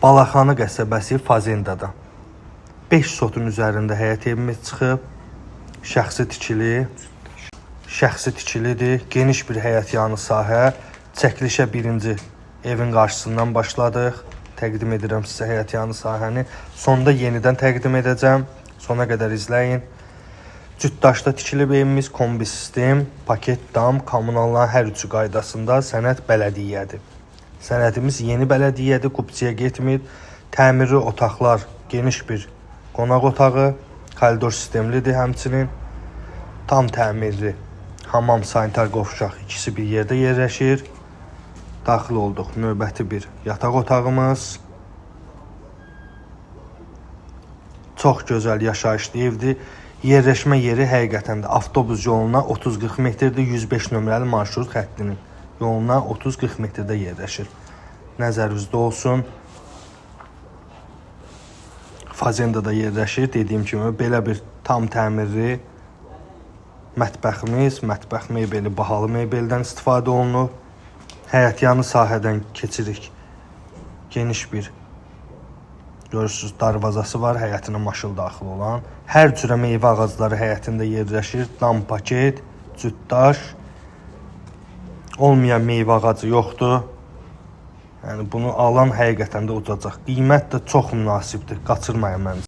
Balaxanı qəsəbəsi Fazendada 5 sotun üzərində həyət evimiz çıxıb. Şəxsi tikilidir. Geniş bir həyət yanı sahə. Çəkilişə birinci evin qarşısından başladıq. Təqdim edirəm sizə həyət yanı sahəni. Sonda yenidən təqdim edəcəm. Sona qədər izləyin. Cütdaşda tikilib evimiz, kombi sistem, paket dam, kommunalların hər üçü qaydasında sənəd bələdiyyədir. Sənədimiz yeni bələdiyyədir, kupçiyə getmir. Təmirli otaqlar, geniş bir qonaq otağı, koridor sistemlidir həmçinin. Tam təmirli hamam, sanitar qovşaq ikisi bir yerdə yerləşir. Daxil olduq növbəti bir yataq otağımız. Çox gözəl yaşayışlı evdir. Yerləşmə yeri həqiqətən də avtobus yoluna 30-40 metrdə 105 nömrəli marşrut xəttinin yoluna 30-40 metrdə yerləşir. Nəzərinizdə olsun. Fazendada yerləşir. Dediyim kimi belə bir tam təmirli mətbəximiz, mətbəx mebeli bahalı mebeldən istifadə olunur. Həyət yanı sahədən keçirik. Geniş bir görürsünüz darvazası var, həyətinə maşın daxil olan. Hər cürə meyvə ağacları həyətində yerləşir. Dam, paket, cütdaş. Olmayan meyvə ağacı yoxdur. Yəni bunu alan həqiqətən də udacaq. Qiymət də çox münasibdir. Qaçırmayın məncə.